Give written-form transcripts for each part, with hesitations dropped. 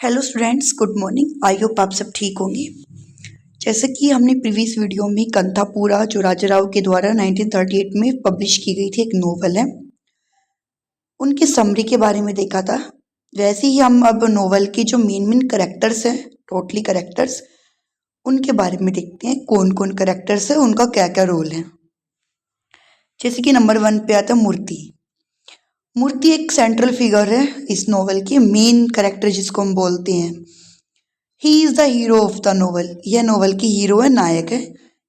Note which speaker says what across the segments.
Speaker 1: Hello students, good morning. I hope आप सब ठीक होंगे। जैसे कि हमने प्रीवियस वीडियो में कंथापूरा जो राजा राव के द्वारा 1938 में पब्लिश की गई थी, एक नोवेल है, उनकी समरी के बारे में देखा था। वैसे ही हम अब नोवेल के जो मेन करेक्टर्स हैं, टोटली करेक्टर्स, उनके बारे में देखते हैं। कौन कौन करेक्टर्स है, उनका क्या क्या रोल है। जैसे कि नंबर 1 पे आता है मूर्ति। मूर्ति एक सेंट्रल फिगर है इस नोवेल की, मेन करेक्टर जिसको हम बोलते हैं। He is the hero of the novel. यह नोवेल की हीरो है, नायक है।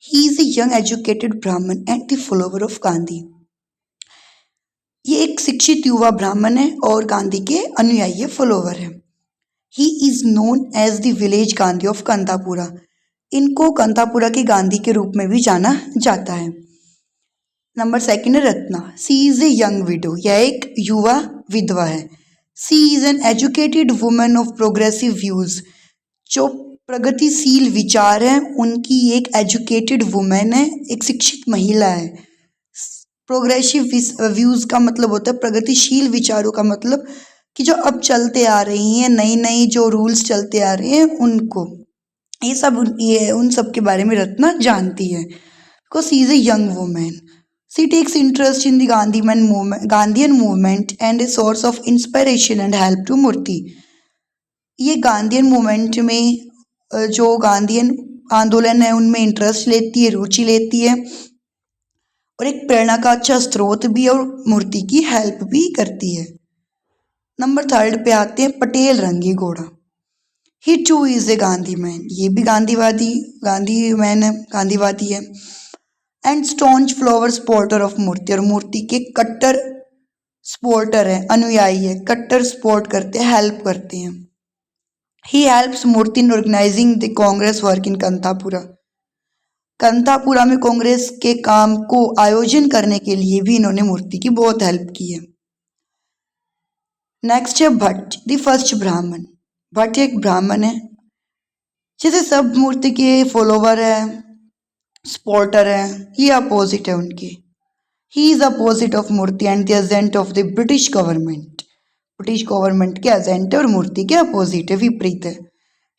Speaker 1: He is a young educated Brahmin and the follower of Gandhi. ये एक शिक्षित युवा ब्राह्मण है और गांधी के अनुयायी फॉलोवर है। He is known as the village Gandhi of Kanthapura. इनको कंथापुरा के गांधी के रूप में भी जाना जाता है। नंबर 2 है Ratna. She is a young widow. यह एक युवा विधवा है। She is an educated women of progressive views. जो प्रगतिशील विचार है, उनकी एक एजुकेटेड वुमेन है, एक शिक्षित महिला है। प्रोग्रेसिव व्यूज का मतलब होता है प्रगतिशील विचारों का मतलब कि जो अब चलते आ रही हैं, नई नई जो रूल्स चलते आ रहे हैं, उनको ये उन सब के बारे में रत्ना जानती है। Because she is a young women. She takes interest in the Gandhian movement and a source of inspiration and help to Moorthy. ये गांधीयन मूवमेंट में जो गांधीयन आंदोलन है उनमें इंटरेस्ट लेती है, रुचि लेती है, और एक प्रेरणा का अच्छा स्रोत भी है, और मूर्ति की हेल्प भी करती है। नंबर 3 पे आते हैं Patel Range Gowda. He too is a Gandhi man. ये भी गांधी मैन है, गांधीवादी है। And staunch follower supporter of Moorthy. और मूर्ति के कट्टर सपोर्टर है, अनुयायी है, कट्टर सपोर्ट करते हैं, हेल्प करते हैं। He helps Murthy in organizing the Congress work in कंथापुरा। कंथापुरा में कांग्रेस के काम को आयोजन करने के लिए भी इन्होंने मूर्ति की बहुत हेल्प की है। नेक्स्ट है भट्ट, द फर्स्ट ब्राह्मण। भट्ट एक ब्राह्मण है, जैसे सब मूर्ति के फॉलोवर है, सपोर्टर है। ये अपोजिट है उनके। He is opposite of Murti and the agent of the British government. British government के एजेंट है और मूर्ति के अपोजिट है, विपरीत है।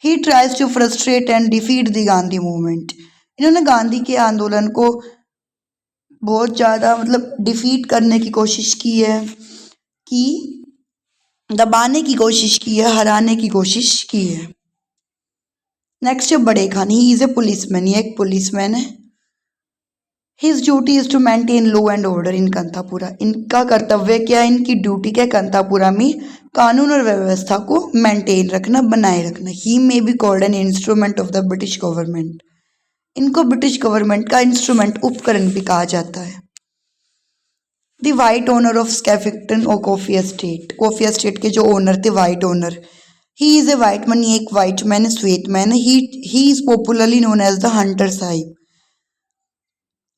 Speaker 1: He tries to frustrate and defeat the Gandhi movement. इन्होंने गांधी के आंदोलन को बहुत ज़्यादा डिफीट करने की कोशिश की है, कि दबाने की कोशिश की है, हराने की कोशिश की है। नेक्स्ट है Bade Khan. He is a policeman. ये एक पुलिसमैन है। His duty is to maintain law and order in Kanthapura. इनका कर्तव्य क्या है, इनकी ड्यूटी क्या है, कंथापुरा में कानून और व्यवस्था को मेंटेन रखना, बनाए रखना। He may be called an instrument of the British government. इनको ब्रिटिश गवर्नमेंट का इंस्ट्रूमेंट, उपकरण भी कहा जाता है। The white owner of Skeffington और कॉफी एस्टेट। कॉफी एस्टेट के जो ओनर थे, white owner. He is a white man. एक वाइट मैन, श्वेत man. He is popularly known as the Hunter Sahib.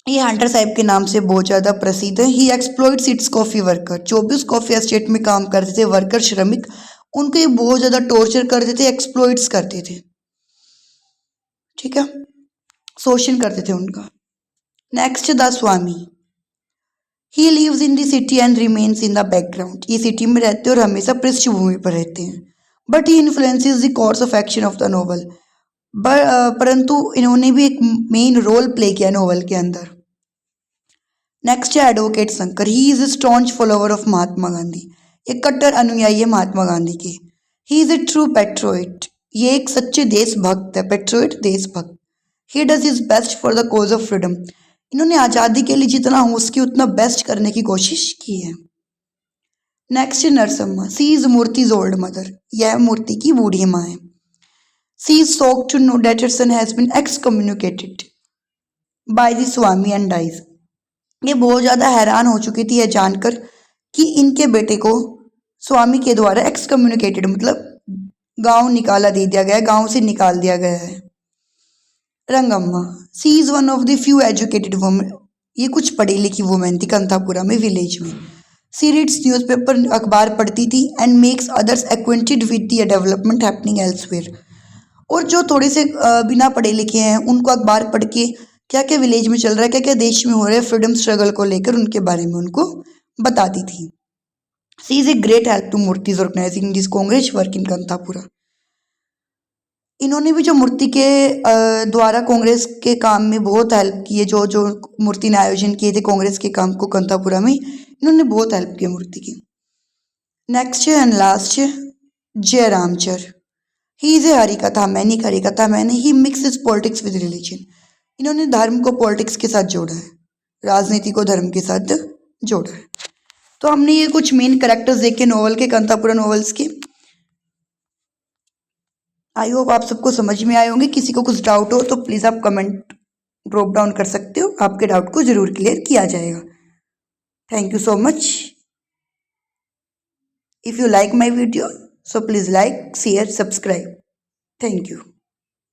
Speaker 1: ये हंटर साहिब के नाम से बहुत ज़्यादा प्रसिद्ध है। ही एक्सप्लॉइट्स इट्स कॉफ़ी वर्कर। जो भी उस कॉफ़ी एस्टेट में काम करते थे वर्कर, श्रमिक, उनको ये बहुत ज़्यादा टॉर्चर करते थे, एक्सप्लॉइट्स करते थे, ठीक है, शोषण करते थे उनका। Next the Swami. He lives in the city and remains in the background. ये सिटी में रहते हैं और हमेशा पृष्ठभूमि पर रहते हैं। But he influences the course of action of the novel. परंतु इन्होंने भी एक मेन रोल प्ले किया नोवेल के अंदर। नेक्स्ट है advocate Shankar. He is a staunch follower of Mahatma Gandhi. एक कट्टर अनुयायी है महात्मा गांधी के। He is A true पेट्रोइट। ये एक सच्चे देशभक्त है, पेट्रोइट, देशभक्त। He does is best for the cause of freedom. इन्होंने आज़ादी के लिए जितना हो सके उतना बेस्ट करने की कोशिश की है। नेक्स्ट है Narsamma. She is Moorthy's old mother. यह मूर्ति की बूढ़ी माँ है। She is shocked to know that her son has been excommunicated by the Swami and dies. ये बहुत ज़्यादा हैरान हो चुकी थी यह जानकर कि इनके बेटे को स्वामी के द्वारा एक्सकम्युनिकेटेड गांव निकाला दे दिया गया है, गांव से निकाल दिया गया है। Rangamma. She is one of the few educated women. ये कुछ पढ़ी लिखी वुमेन थी कंथापुरा में, विलेज में। सी रीड्स न्यूज़पेपर, अखबार पढ़ती थी, and makes others acquainted with the development happening elsewhere. और जो थोड़े से बिना पढ़े लिखे हैं, उनको अखबार पढ़ के क्या क्या विलेज में चल रहा है, क्या क्या देश में हो रहा है, फ्रीडम स्ट्रगल को लेकर उनके बारे में उनको बताती थी। She is a great help to Moorthy's organizing this Congress work in Kanthapura. इन्होंने भी जो मूर्ति के द्वारा कांग्रेस के काम में बहुत हेल्प की है। जो जो मूर्ति ने आयोजन किए थे कांग्रेस के काम को कंतापुरा में, इन्होंने बहुत हेल्प की मूर्ति की। Next and last, Jayramachar. He is a harikatha man, एक harikatha man. He mix politics with religion. इन्होंने धर्म को पॉलिटिक्स के साथ जोड़ा है, राजनीति को धर्म के साथ जोड़ा है। तो हमने ये कुछ मेन कैरेक्टर्स देखे नोवेल के, कंतापुरा नोवेल्स के। आई होप आप सबको समझ में आए होंगे। किसी को कुछ डाउट हो तो प्लीज़ आप कमेंट ड्रॉप डाउन कर सकते हो, आपके डाउट को ज़रूर क्लियर किया जाएगा। Thank you so much. If you like my video, so please like, share, subscribe. Thank you.